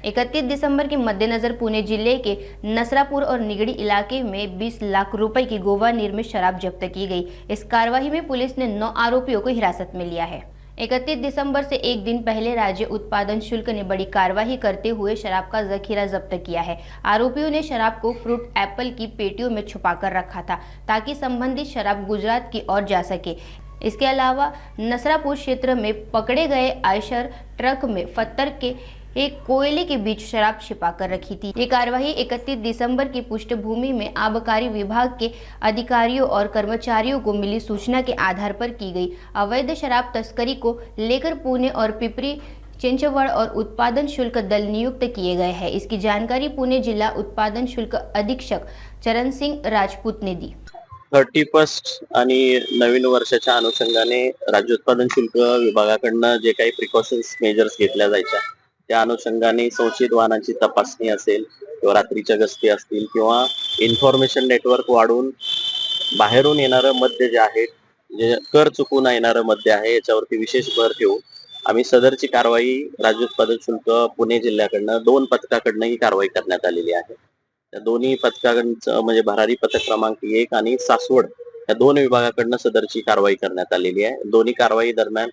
31 दिसंबर के मद्देनजर पुणे जिले के नसरापुर और निगड़ी इलाके में 20 लाख रुपए की गोवा निर्मित शराब जब्त की गई। इस कार्रवाई में पुलिस ने 9 आरोपियों को हिरासत में लिया है। 31 दिसंबर से एक दिन पहले राज्य उत्पादन शुल्क ने बड़ी कार्रवाई करते हुए शराब का जखीरा जब्त किया है। आरोपियों ने शराब को फ्रूट एप्पल की पेटियों में छुपाकर रखा था ताकि संबंधित शराब गुजरात की ओर जा सके। इसके अलावा नसरापुर क्षेत्र में पकड़े गए आयशर ट्रक में पत्थर के एक कोयले के बीच शराब छिपा कर रखी थी। ये कार्रवाई 31 दिसंबर की पृष्ठभूमि में आबकारी विभाग के अधिकारियों और कर्मचारियों को मिली सूचना के आधार पर की गई। अवैध शराब तस्करी को लेकर पुणे और पिपरी चिंचवड़ और उत्पादन शुल्क दल नियुक्त किए गए हैं। इसकी जानकारी पुणे जिला उत्पादन शुल्क अधीक्षक चरण सिंह राजपूत ने दी। 31 आणि नवीन वर्षाच्या अनुषंगाने राज्य उत्पादन शुल्क विभागाकडनं जे काही प्रिकॉशन्स मेजर्स घेतल्या जायच्या त्या अनुषंगाने संशयित वाहनांची तपासणी असेल किंवा रात्रीच्या गस्ती असतील किंवा इन्फॉर्मेशन नेटवर्क वाढून बाहेरून येणारं मद्य जे आहे, जे कर चुकून येणारं मद्य आहे, याच्यावरती विशेष भर ठेवून आम्ही सदरची कारवाई राज्य उत्पादन शुल्क पुणे जिल्ह्याकडनं 2 पथकाकडनं ही कारवाई करण्यात आलेली आहे। त्या दोन्ही पथकांचं म्हणजे भरारी पथक क्रमांक 1 आणि सासवड या 2 विभागाकडनं सदरची कारवाई करण्यात आलेली आहे। दोन्ही कारवाई दरम्यान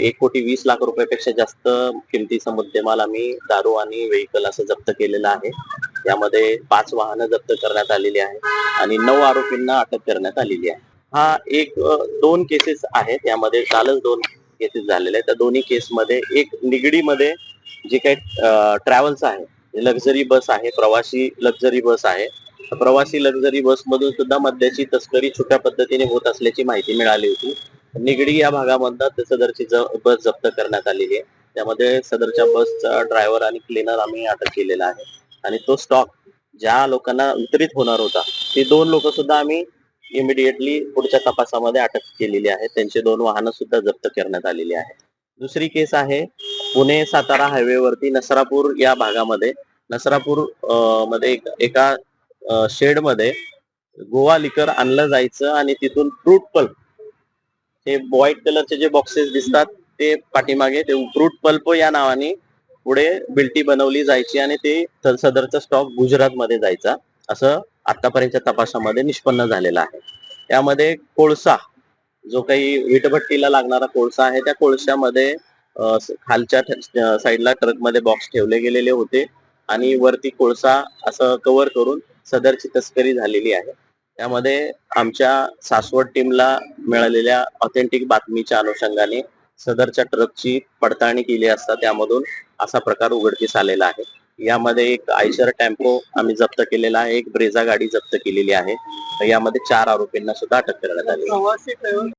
1,20,00,000 रुपयापेक्षा जास्त किमतीचा मुद्देमाल आम्ही दारू आणि व्हेइकल असं जप्त केलेला आहे। यामध्ये 5 वाहनं जप्त करण्यात आलेली आहे आणि 9 आरोपींना अटक करण्यात आलेली आहे। हा 2 केसेस आहेत, यामध्ये कालच 2 केसेस झालेले आहेत। त्या दोन्ही केसमध्ये एक निगडीमध्ये जे काही ट्रॅव्हल्स आहे, लक्झरी बस आहे, प्रवासी लक्झरी बस आहे। प्रवासी लक्झरी बस मधून सुद्धा मद्याची तस्करी छोट्या पद्धतीने होत असल्याची माहिती मिळाली होती। निगडी या भागामधनं सदरची बस जप्त करण्यात आलेली आहे। त्यामध्ये सदरच्या बसचा ड्रायव्हर आणि क्लीनर आम्ही अटक केलेला आहे आणि तो स्टॉक ज्या लोकांना वितरित होणार होता ते 2 लोक सुद्धा आम्ही इमिडिएटली पुढच्या तपासामध्ये अटक केलेली आहे। त्यांचे 2 वाहनं सुद्धा जप्त करण्यात आलेली आहे। दुसरी केस आहे पुणे सातारा हायवे वरती नसरापूर या भागामध्ये नसरापूर मध्ये एका शेड मध्ये गोवा लिकर आणलं जायचं आणि तिथून फ्रूट पल्प ते व्हाईट कलरचे जे बॉक्सेस दिसतात ते पाठीमागे ते फ्रूट पल्प या नावाने पुढे बिल्टी बनवली जायची आणि ते सदरचा स्टॉक गुजरातमध्ये जायचा असं आतापर्यंतच्या तपासामध्ये निष्पन्न झालेलं आहे। त्यामध्ये कोळसा जो काही वीटभट्टीला लागणारा कोळसा आहे त्या कोळशामध्ये खालच्या साईडला ट्रकमध्ये बॉक्स ठेवले गेलेले होते आणि वरती कोळसा असं कव्हर करून सदरची तस्करी झालेली आहे। त्यामध्ये आमच्या सासवड टीमला मिळालेल्या ऑथेंटिक बातमीच्या अनुषंगाने सदरच्या ट्रकची पडताळणी केली असता त्यामधून असा प्रकार उघडकीस आलेला आहे। यामध्ये एक आयशर टेम्पो आम्ही जप्त केलेला आहे, एक ब्रेझा गाडी जप्त केलेली आहे। यामध्ये 4 आरोपींना सुद्धा अटक करण्यात आली।